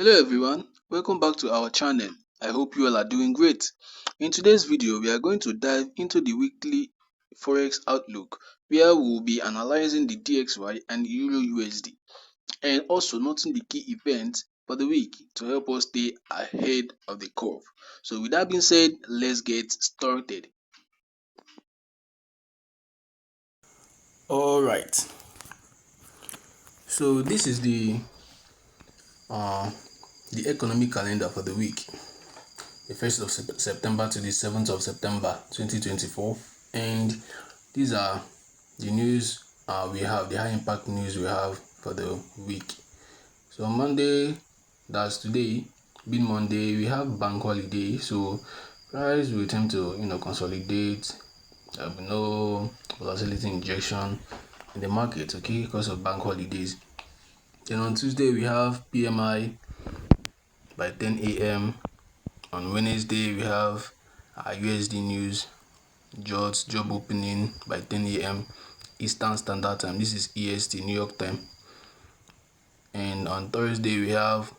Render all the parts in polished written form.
Hello everyone, welcome back to our channel. I hope you all are doing great. In today's video, we are going to dive into the weekly Forex outlook where we will be analyzing the DXY and EURUSD and also noting the key events for the week to help us stay ahead of the curve. So with that being said, let's get started. All right, so this is the economic calendar for the week, the 1st of September to the 7th of September 2024, and these are the news we have, the high impact news we have for the week. So on Monday, that's today, being Monday, we have bank holiday, so price will tend to consolidate. There will be no volatility injection in the market, okay, because of bank holidays. Then on Tuesday we have PMI by 10 a.m. On Wednesday we have USD news, job opening by 10 a.m. Eastern Standard Time. This is EST, New York time. And on Thursday we have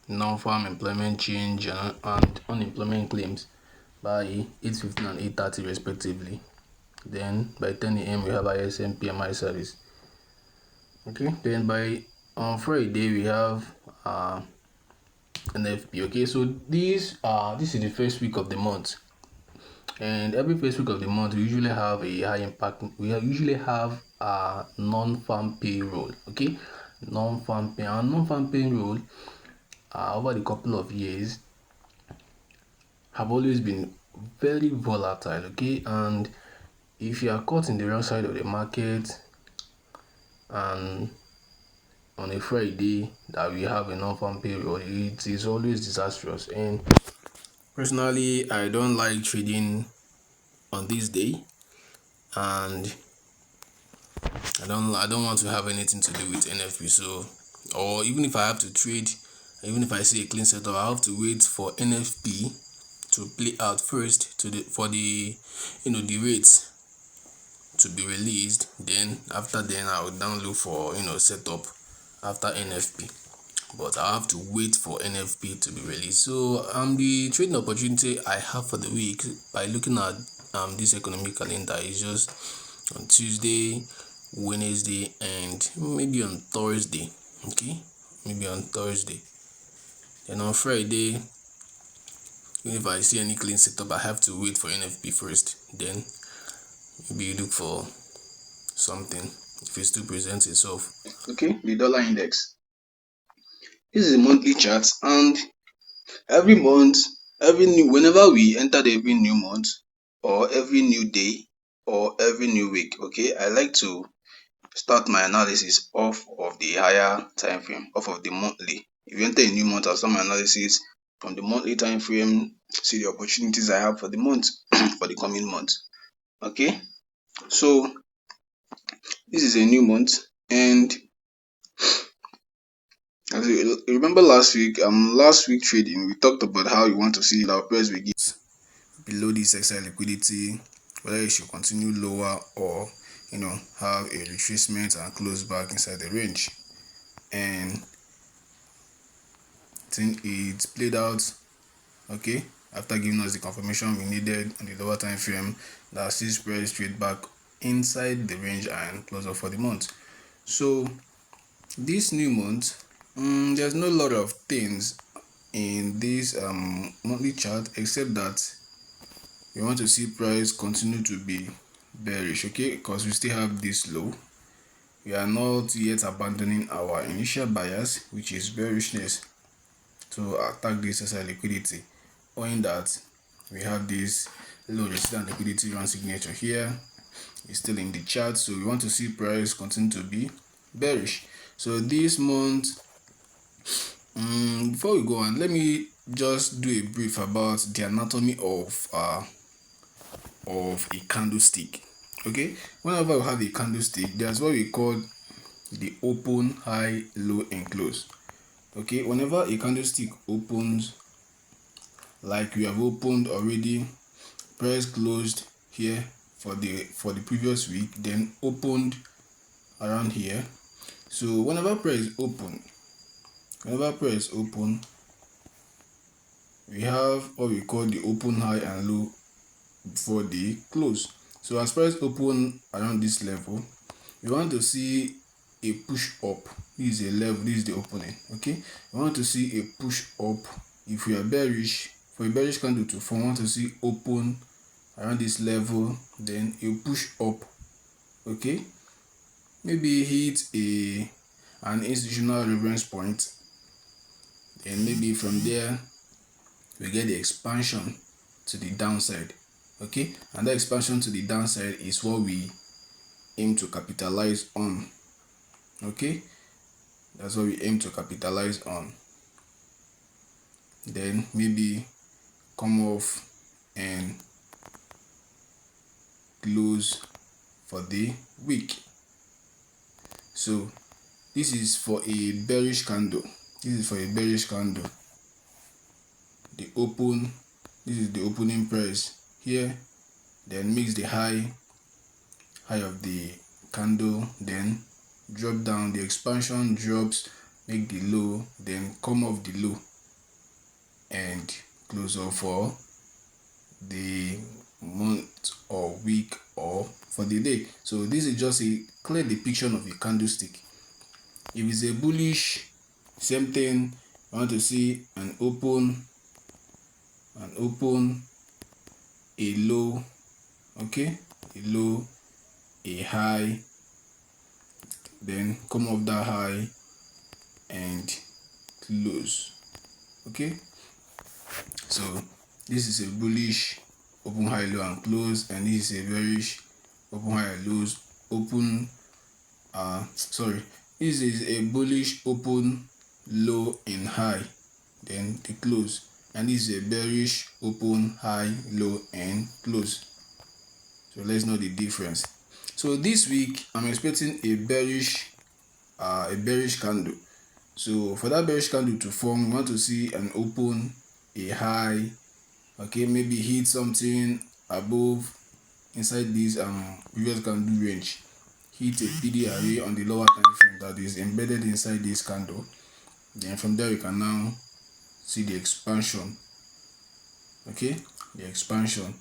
non-farm employment change and unemployment claims by 8:15 and 8:30 respectively. Then by 10 a.m. we have ISM PMI service. Okay, then on Friday we have NFP. Okay, so this is the first week of the month, and every first week of the month we usually have a high impact. Usually have a non-farm payroll. Okay, non-farm payroll over the couple of years have always been very volatile. Okay, and if you are caught in the wrong side of the market and on a Friday that we have a non-farm payroll, it is always disastrous. And personally, I don't like trading on this day, and I don't want to have anything to do with NFP. So, or even if I have to trade, even if I see a clean setup, I have to wait for NFP to play out first for the the rates to be released. Then after then I will down look for setup after NFP. But I have to wait for NFP to be released. So the trading opportunity I have for the week by looking at this economic calendar is just on Tuesday, Wednesday, and maybe on Thursday. Okay, maybe on Thursday. Then on Friday, even if I see any clean setup, I have to wait for NFP first. Then maybe look for something if it still presents itself. Okay, the dollar index. This is a monthly chart, and every month, whenever we enter every new month or every new day or every new week, okay, I like to start my analysis off of the higher time frame, off of the monthly. If you enter a new month, I'll start my analysis from the monthly time frame, see the opportunities I have for the month, for the coming month. Okay, so this is a new month, and as you remember last week trading, we talked about how you want to see our price we get below this excess liquidity, whether it should continue lower or have a retracement and close back inside the range. And I think it played out okay after giving us the confirmation we needed on the lower time frame that sees price straight back inside the range and close up for the month. So this new month, there's no lot of things in this monthly chart except that we want to see price continue to be bearish, okay, because we still have this low. We are not yet abandoning our initial bias, which is bearishness, to attack this as a liquidity, owing that we have this low resistance liquidity run signature here. It's still in the chart, so we want to see price continue to be bearish. So this month, before we go on, let me just do a brief about the anatomy of a candlestick. Okay, whenever we have a candlestick, there's what we call the open, high, low, and close. Okay, whenever a candlestick opens like we have opened already, price closed here for the previous week, then opened around here. So whenever price open, Whenever price open, we have what we call the open high and low before the close. So as price open around this level, we want to see a push up. This is a level, this is the opening. Okay, we want to see a push up. If we are bearish, for a bearish candle to form, we want to see open around this level, then a push up. Okay, maybe hit an institutional reference point, and maybe from there we get the expansion to the downside. Okay, and that expansion to the downside is what we aim to capitalize on. Okay, that's what we aim to capitalize on. Then maybe come off and close for the week. So this is for a bearish candle. This is for a bearish candle. The open, this is the opening price here, then makes the high of the candle, then drop down, the expansion drops, make the low, then come off the low and close off for the month or week or for the day. So this is just a clear depiction of a candlestick. If it's a bullish, same thing. I want to see an open, a low, okay, a low, a high, then come off that high and close. Okay, so this is a bullish open, high, low and close, and this is a bearish open, high, lows, open, this is a bullish open, low and high, then the close, and this is a bearish open, high, low and close. So let's know the difference. So this week I'm expecting a bearish candle. So for that bearish candle to form, we want to see an open, a high, okay, maybe hit something above inside this previous candle range, hit a PD array on the lower time frame that is embedded inside this candle. Then from there we can now see the expansion. Okay, the expansion,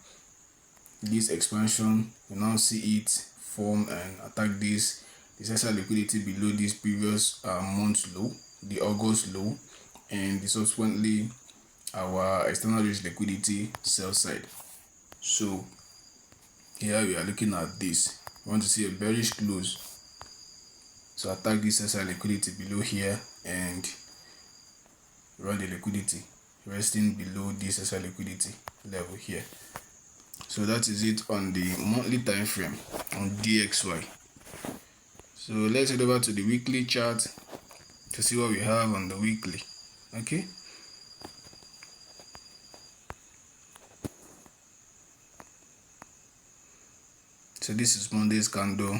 this expansion, you now see it form and attack this essential liquidity below this previous month's low, the August low, and subsequently our external range liquidity sell side. So here we are looking at this. We want to see a bearish close, so attack this essential liquidity below here and run the liquidity resting below this essential liquidity level here. So that is it on the monthly time frame on DXY. So let's head over to the weekly chart to see what we have on the weekly. Okay, so this is Monday's candle.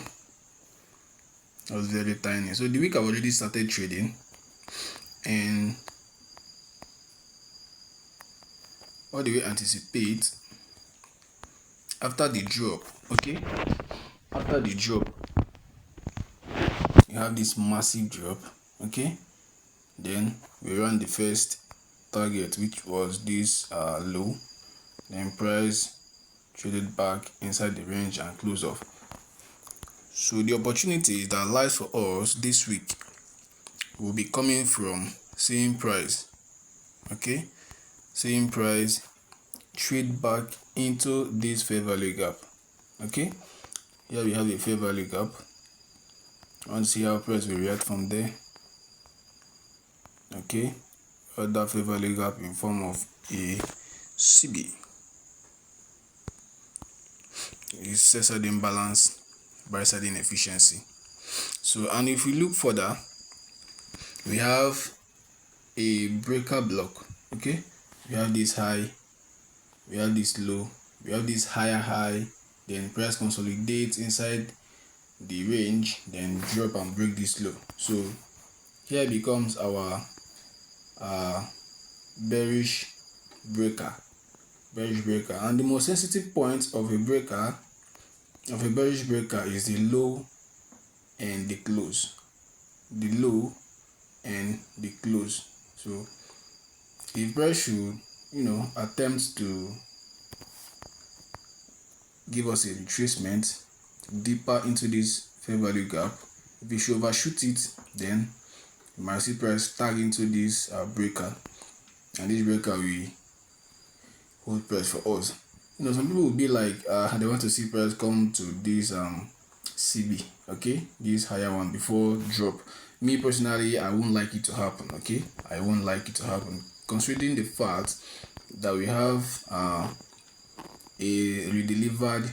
That was very tiny. So the week I've already started trading, and what do we anticipate after the drop? Okay, after the drop you have this massive drop. Okay, then we run the first target, which was this low, then price traded back inside the range and close off. So the opportunity that lies for us this week will be coming from seeing price, okay, seeing price trade back into this fair value gap. Okay, here we have a fair value gap. I want to see how price will react from there. Okay, other fair value gap in form of a CB. It's sell side imbalance, buy side inefficiency. So, and if we look further, we have a breaker block. Okay, we have this high, we have this low, we have this higher high, then price consolidates inside the range, then drop and break this low. So here becomes our bearish breaker, and the most sensitive point of a breaker, of a bearish breaker, is the low and the close. The low and the close. So if price should attempt to give us a retracement deeper into this fair value gap, if we should overshoot it, then you might see price tag into this breaker, and this breaker will hold price for us. Some people will be like they want to see price come to this CB, okay, this higher one before drop. Me personally, I won't like it to happen. Okay, I won't like it to happen, considering the fact that we have a redelivered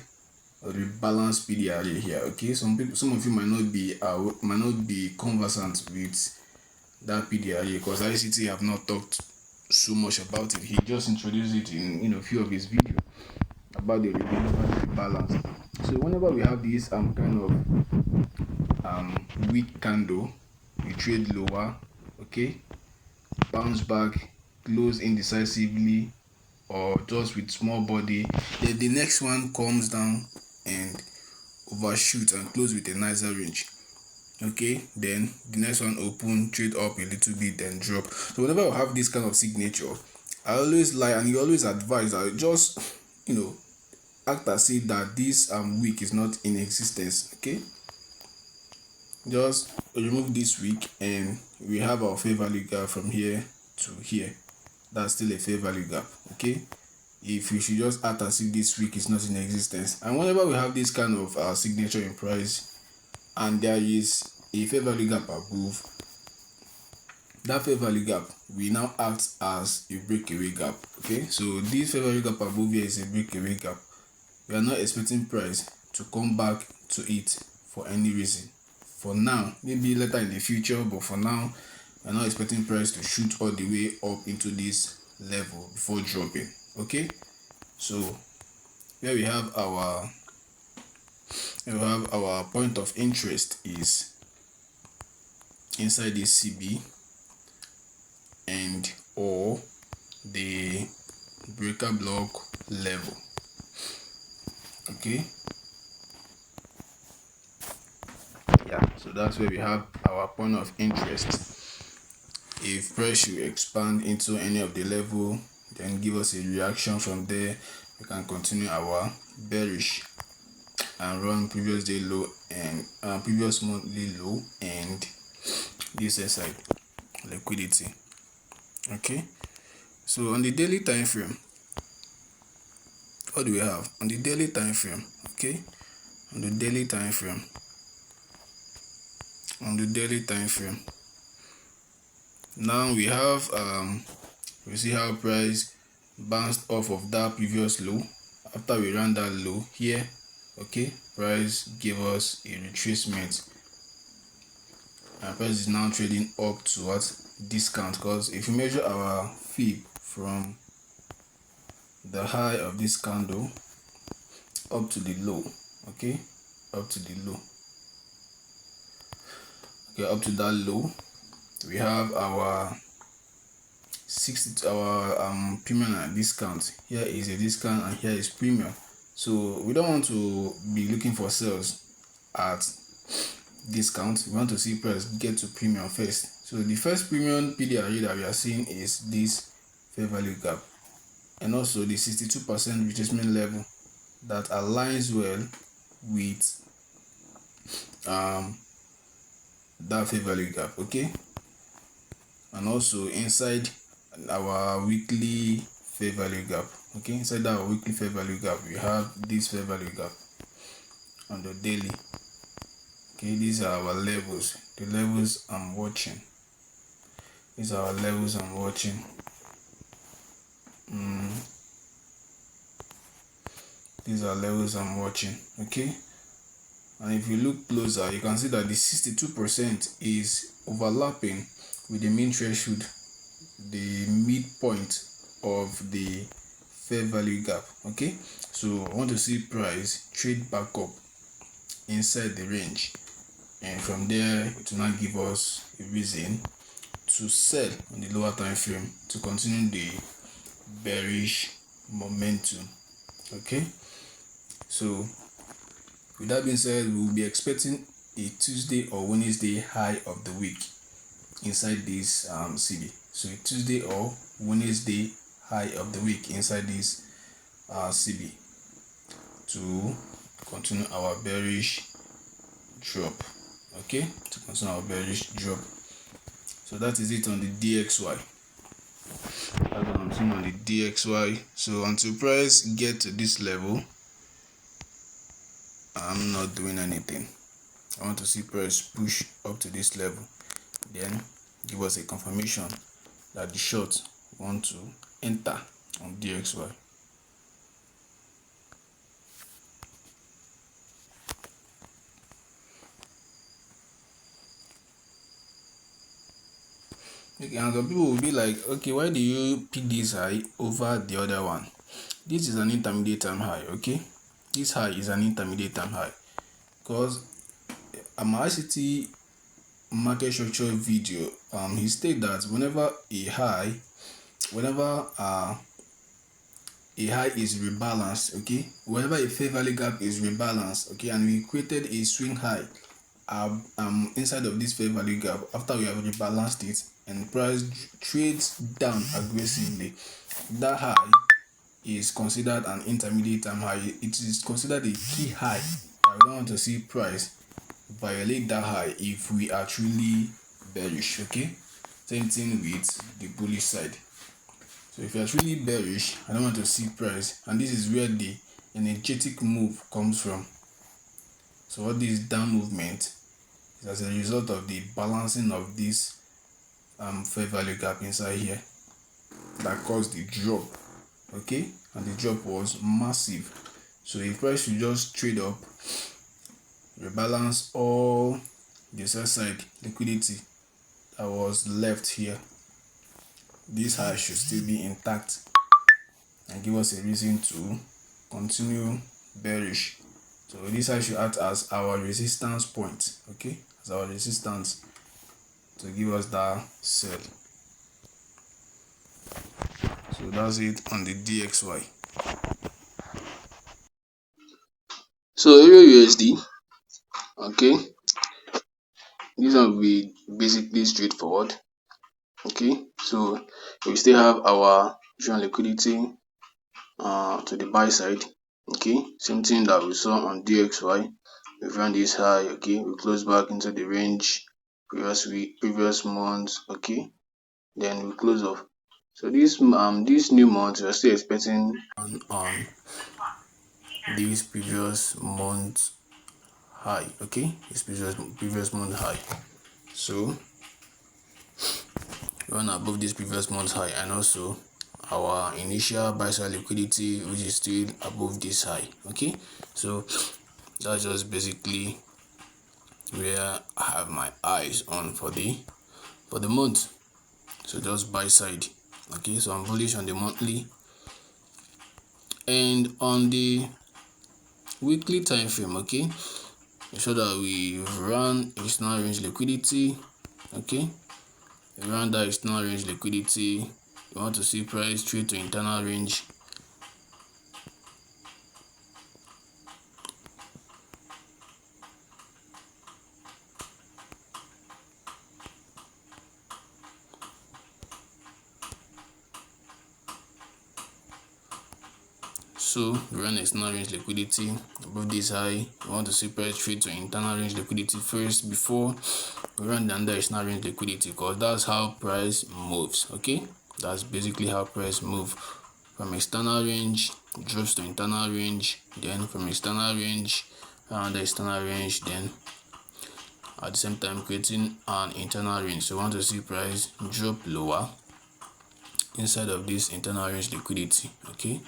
or rebalanced PDRA here. Okay, some of you might not be conversant with that PDRA because ICT have not talked so much about it. He just introduced it in a few of his videos about the rebalance. So whenever we have this kind of weak candle, we trade lower, okay, bounce back, close indecisively, or just with small body. Then the next one comes down and overshoot and close with a nicer range. Okay, then the next one open, trade up a little bit, then drop. So whenever I have this kind of signature, I always like, and you always advise that just act as if that this week is not in existence. Okay, just remove this week and we have our fair value gap from here to here. That's still a fair value gap. Okay, if you should just act as if this week is not in existence. And whenever we have this kind of signature in price and there is a fair value gap above, that fair value gap will now act as a breakaway gap. Okay, so this fair value gap above here is a breakaway gap. We are not expecting price to come back to it for any reason. For now, maybe later in the future, but for now, we are not expecting price to shoot all the way up into this level before dropping. Okay, so here we have our point of interest is inside this CB and or the breaker block level. Okay, yeah, so that's where we have our point of interest. If price should expand into any of the level, then give us a reaction from there, we can continue our bearish and run previous day low and previous monthly low and this side liquidity. Okay, so on the daily time frame, what do we have on the daily time frame? Okay, on the daily time frame, now we have we see how price bounced off of that previous low. After we ran that low here, okay, price gave us a retracement and price is now trading up to what discount, because if you measure our fib from the high of this candle up to the low, okay, up to the low, okay, up to that low, we have our 60 our premium and discount. Here is a discount and here is premium. So we don't want to be looking for sales at discount. We want to see price get to premium first. So the first premium PDRA that we are seeing is this fair value gap and also the 62% retracement level that aligns well with that fair value gap. Okay, and also inside our weekly fair value gap. Okay, inside our weekly fair value gap, we have this fair value gap on the daily. Okay, these are our levels, the levels I'm watching. These are our levels I'm watching. These are levels I'm watching. Okay, and if you look closer, you can see that the 62% is overlapping with the mean threshold, the midpoint of the fair value gap. Okay, so I want to see price trade back up inside the range, and from there it will not give us a reason to sell on the lower time frame to continue the bearish momentum. Okay, so with that being said, we will be expecting a Tuesday or Wednesday high of the week. inside this CB. So Tuesday or Wednesday high of the week inside this CB to continue our bearish drop. Okay, to continue our bearish drop. So that is it on the DXY. That's what I'm seeing on the DXY. So until price get to this level, I'm not doing anything. I want to see price push up to this level, then give us a confirmation that the short want to enter on DXY. Okay, and some people will be like, okay, why do you pick this high over the other one? This is an intermediate time high. Okay, this high is an intermediate time high because my ICT market structure video, he stated that whenever a high is rebalanced, okay, whenever a fair value gap is rebalanced, okay, and we created a swing high inside of this fair value gap after we have rebalanced it and price trades down aggressively, that high is considered an intermediate time high. It is considered a key high. I don't want to see price violate that high if we are truly bearish. Okay, same thing with the bullish side. So if you are truly bearish, I don't want to see price, and this is where the energetic move comes from. So all this down movement is as a result of the balancing of this fair value gap inside here that caused the drop. Okay, and the drop was massive. So if price should just trade up, rebalance all the sell side liquidity that was left here, this high should still be intact and give us a reason to continue bearish. So this high should act as our resistance point, okay, as our resistance to give us that sell. So that's it on the DXY. So EURUSD, okay, this one will be basically straightforward. Okay, so we still have our usual liquidity to the buy side. Okay, same thing that we saw on DXY. We ran this high, okay, we close back into the range previous week, previous month, okay, then we close off. So this new month we are still expecting on this previous month high, okay, this previous month high. So we run above this previous month high, and also our initial buy side liquidity, which is still above this high. Okay, so that's just basically where I have my eyes on for the month. So just buy side. Okay, so I'm bullish on the monthly, and on the weekly time frame. Okay, ensure that we run external range liquidity. Okay, around that external range liquidity, you want to see price trade to internal range. So we run external range liquidity above this high. We want to see price trade to internal range liquidity first before we run the under external range liquidity, because that's how price moves. Okay, that's basically how price move. From external range drops to internal range, then from external range under external range, then at the same time creating an internal range. So we want to see price drop lower inside of this internal range liquidity. Okay,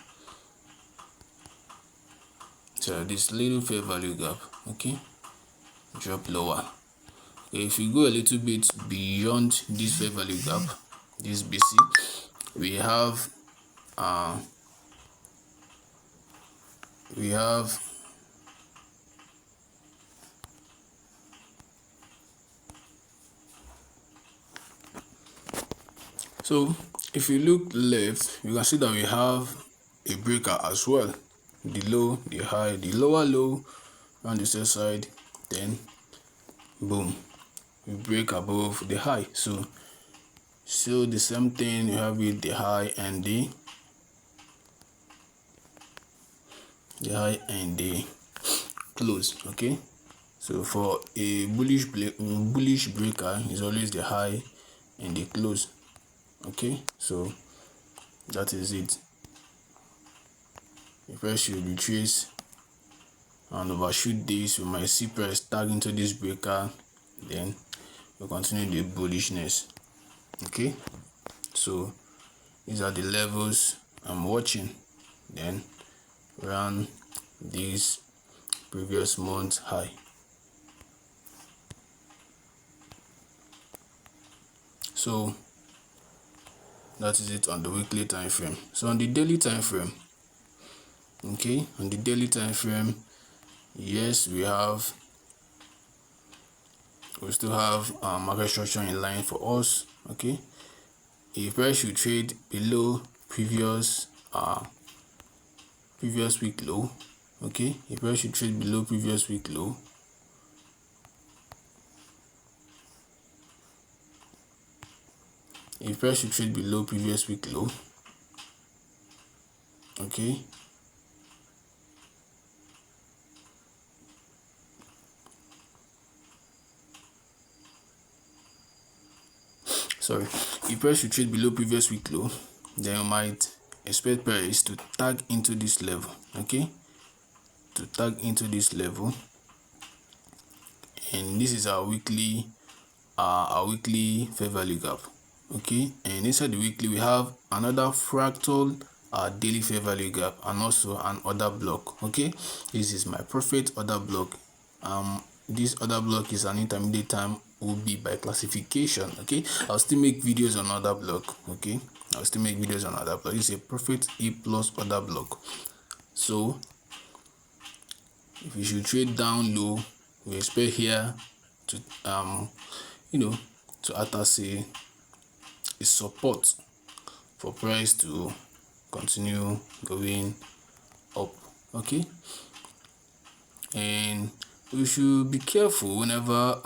so this little fair value gap, okay, drop lower. Okay, if you go a little bit beyond this fair value gap, this BC, we have so if you look left, you can see that we have a breaker as well. The low, the high, the lower low on the sell side, then boom, we break above the high. So the same thing you have with the high and the close. Okay, so for a bullish breaker is always the high and the close. Okay, so that is it. If I should retrace and overshoot this, we might see price tag into this breaker, then we'll continue the bullishness. Okay, so these are the levels I'm watching, then run this previous month high. So that is it on the weekly time frame. So on the daily time frame, okay, on the daily time frame, yes, we still have market structure in line for us. Okay, if price should trade below previous week low, okay, if price should trade below previous week low, if price should trade below previous week low, okay, sorry, if price should trade below previous week low, then you might expect price to tag into this level. Okay, to tag into this level, and this is our weekly fair value gap. Okay, and inside the weekly we have another fractal daily fair value gap and also an order block. Okay, this is my profit order block. This other block is an intermediate time will be by classification. Okay, I'll still make videos on other block. Okay, I'll still make videos on other block. This is a profit A plus order block. So if you should trade down low, we expect here to to act as a support for price to continue going up. Okay, and we should be careful whenever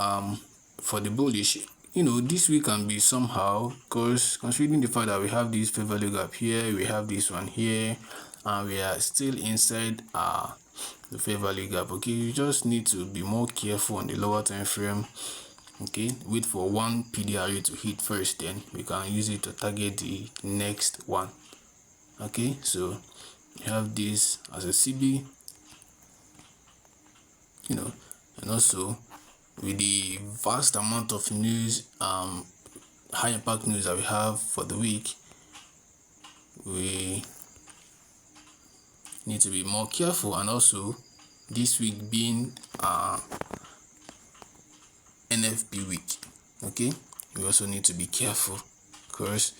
for the bullish. This week can be somehow, because considering the fact that we have this fair value gap here, we have this one here, and we are still inside the fair value gap. Okay, you just need to be more careful on the lower time frame. Okay, wait for one PDRA to hit first, then we can use it to target the next one. Okay, so you have this as a CB, and also with the vast amount of news, high impact news that we have for the week, we need to be more careful. And also this week being NFP week, okay, we also need to be careful because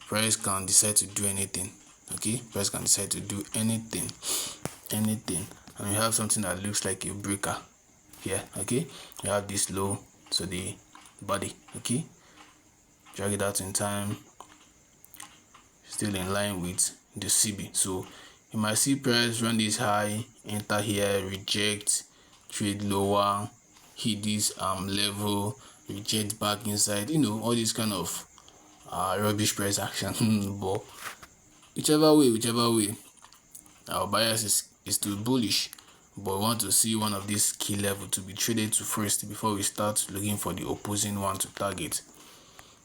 price can decide to do anything. Okay, price can decide to do anything, and we have something that looks like a breaker here. Okay, you have this low to the body. Okay, drag it out in time, still in line with the CB. So you might see price run this high, enter here, reject, trade lower, hit this level, reject back inside, all this kind of rubbish price action. But whichever way, our bias is to bullish, but we want to see one of these key level to be traded to first before we start looking for the opposing one to target.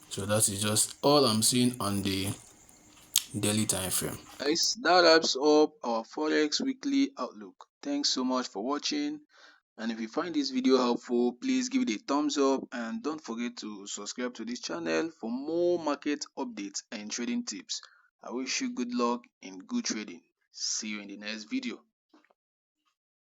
So that is just all I'm seeing on the daily time frame. Guys, that wraps up our Forex weekly outlook. Thanks so much for watching. And if you find this video helpful, please give it a thumbs up and don't forget to subscribe to this channel for more market updates and trading tips. I wish you good luck in good trading. See you in the next video.